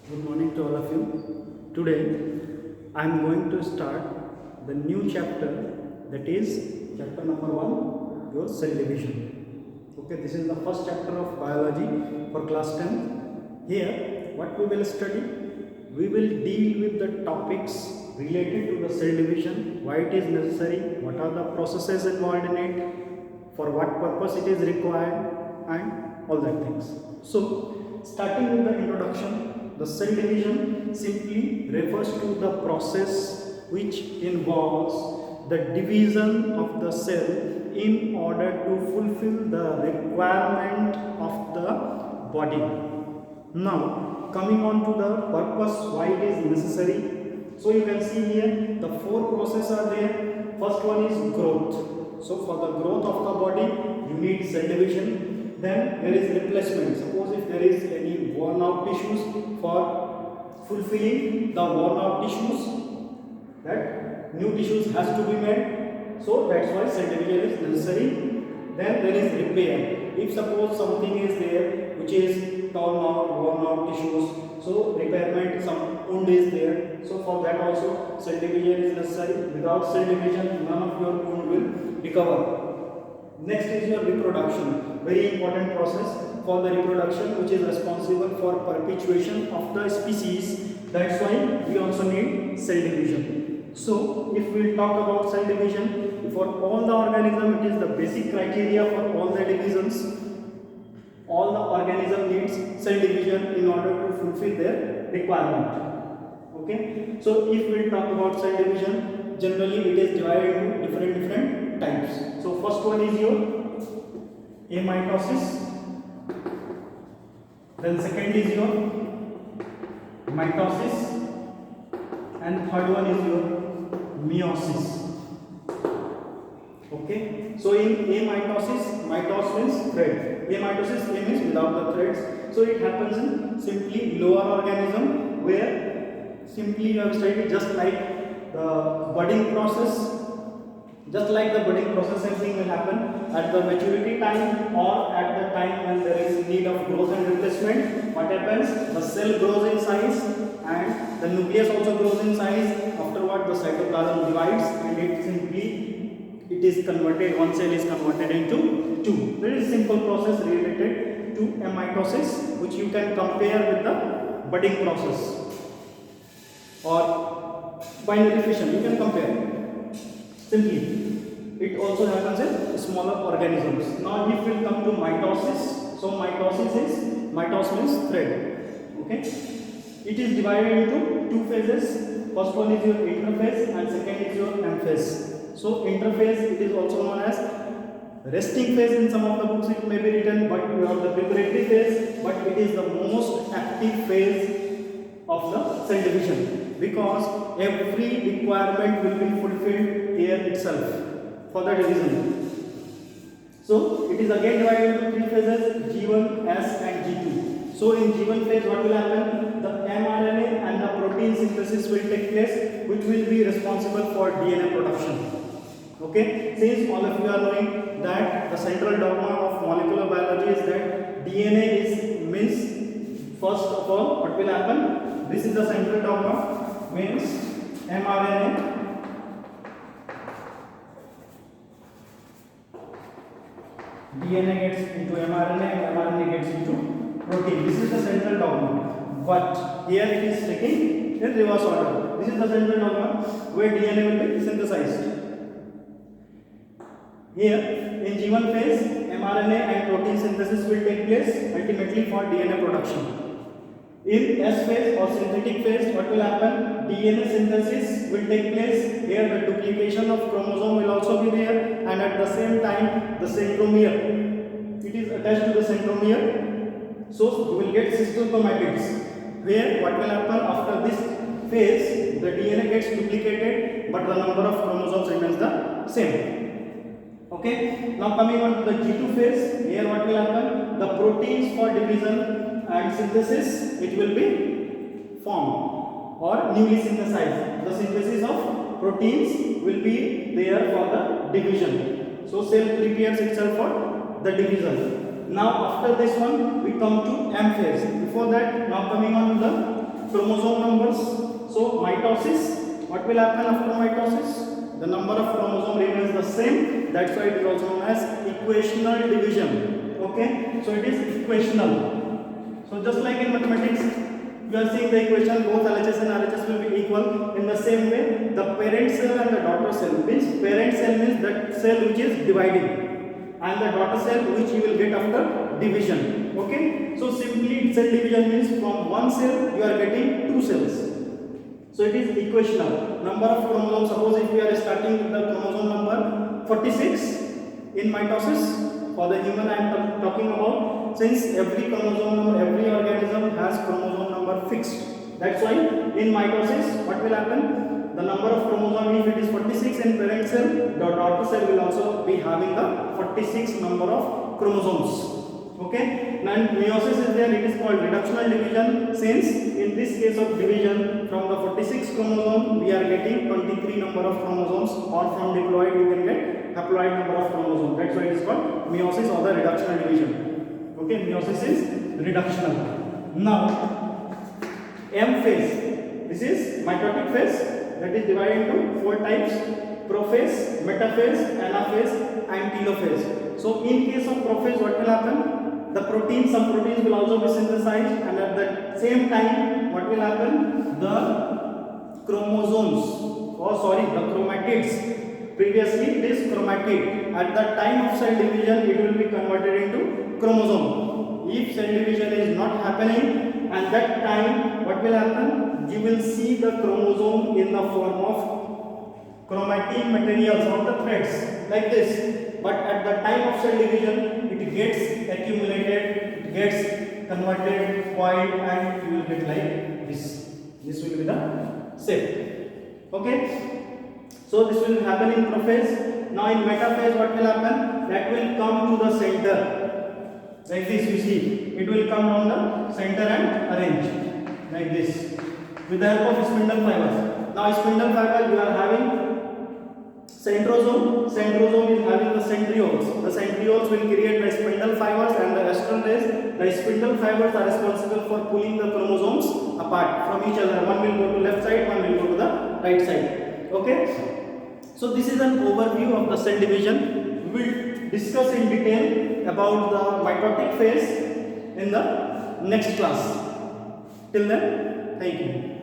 Good morning to all of you. Today I am going to start the new chapter, that is chapter number 1, your cell division. Okay, this is the first chapter of biology for class 10. Here, what we will study? We will deal with the topics related to the cell division, why it is necessary, what are the processes involved in it, for what purpose it is required, and all that things. So, starting with the introduction, the cell division simply refers to the process which involves the division of the cell in order to fulfill the requirement of the body. Now, coming on to the purpose why it is necessary. So, you can see here the four processes are there. First one is growth. So, for the growth of the body, you need cell division. Then there is replacement. Suppose if there is any worn out tissues, for fulfilling the worn out tissues, that new tissues has to be made. So that's why cell division is necessary. Then there is repair. If suppose something is there which is torn out, worn out tissues, so repairment, some wound is there. So for that also cell division is necessary. Without cell division, none of your wound will recover. Next is your reproduction, very important process for the reproduction, which is responsible for perpetuation of the species. That's why we also need cell division. So if we talk about cell division, for all the organism, it is the basic criteria for all the divisions. All the organism needs cell division in order to fulfill their requirement. Okay, so if we talk about cell division, generally it is divided into different types. So first one is your amitosis, then second is your mitosis, and third one is your meiosis. Okay, so in amitosis, mitos means thread. Amitosis, A means without the threads. So it happens in simply lower organism, where simply you have studied just like the budding process. Just like the budding process, same thing will happen at the maturity time or at the time when there is need of growth and replacement. What happens? The cell grows in size and the nucleus also grows in size. Afterward, the cytoplasm divides and it is converted. One cell is converted into two. There is a simple process related to mitosis, which you can compare with the budding process or binary fission. You can compare. Simply, it also happens in smaller organisms. Now, if we come to mitosis, so mitos means thread. Okay, it is divided into two phases. First one is your interphase, and second is your mphase. So, interphase, it is also known as resting phase. In some of the books, it may be written, but we have the preparatory phase. But it is the most active phase of the cell division, because every requirement will be fulfilled here itself for the division. So it is again divided into three phases, G1, S and G2. So in G1 phase, what will happen? The mRNA and the protein synthesis will take place, which will be responsible for DNA production. Okay, since all of you are knowing that the central dogma of molecular biology is that DNA is means, first of all, what will happen? This is the central dogma, means mRNA DNA gets into mRNA and mRNA gets into protein. This is the central dogma. But here it is taking in reverse order. This is the central dogma where DNA will be synthesized. Here in G1 phase, mRNA and protein synthesis will take place ultimately for DNA production. In S phase or synthetic phase, what will happen? DNA synthesis will take place. Here the duplication of chromosome will also be there, and at the same time the centromere, it is attached to the centromere. So you will get cystochromatids, where what will happen after this phase, the DNA gets duplicated but the number of chromosomes remains the same. Okay, now coming on to the G2 phase, here what will happen? The proteins for division and synthesis, it will be formed or newly synthesized. The synthesis of proteins will be there for the division. So cell prepares itself for the division. Now after this one, we come to M phase. Before that, now coming on to the chromosome numbers. So mitosis, what will happen after mitosis? The number of chromosome remains the same. That's why it is also known as equational division. Okay, so it is equational. So just like in mathematics, you are seeing the equation, both LHS and RHS will be equal. In the same way, the parent cell and the daughter cell means, parent cell means that cell which is dividing, and the daughter cell which you will get after division. Okay, so simply cell division means from one cell you are getting two cells. So it is equational. Number of chromosomes, suppose if we are starting with the chromosome number 46 in mitosis, for the human I am talking about, since every chromosome number, every organism has chromosome number fixed. That's why in mitosis what will happen? The number of chromosome, if it is 46 in parent cell, the daughter cell will also be having the 46 number of chromosomes. Okay, and meiosis is there, it is called reductional division, since in this case of division from the 46 chromosome we are getting 23 number of chromosomes, or from diploid you can get haploid number of chromosomes. That's why it is called meiosis or the reductional division. Okay, meiosis is reductional. Now M phase, this is mitotic phase, that is divided into four types: prophase, metaphase, anaphase and telophase. So in case of prophase, what will happen? The proteins, some proteins will also be synthesized, and at the same time what will happen? The chromosomes, the chromatids, previously it is chromatid, at the time of cell division it will be converted into chromosome. If cell division is not happening, and that time what will happen? You will see the chromosome in the form of chromatin materials on the threads like this. But at the time of cell division, it gets accumulated, it gets converted, coiled, and you will get like this. This will be the shape. Okay. So this will happen in prophase. Now in metaphase, what will happen? That will come to the center. Like this, you see, it will come down the center and arrange like this with the help of spindle fibers. Now spindle fiber, you are having centrosome. Centrosome is having the centrioles. The centrioles will create the spindle fibers and the estrogase. The spindle fibers are responsible for pulling the chromosomes apart from each other. One will go to left side, one will go to the right side. Okay. So this is an overview of the cell division. We will discuss in detail about the mitotic phase in the next class. Till then, thank you.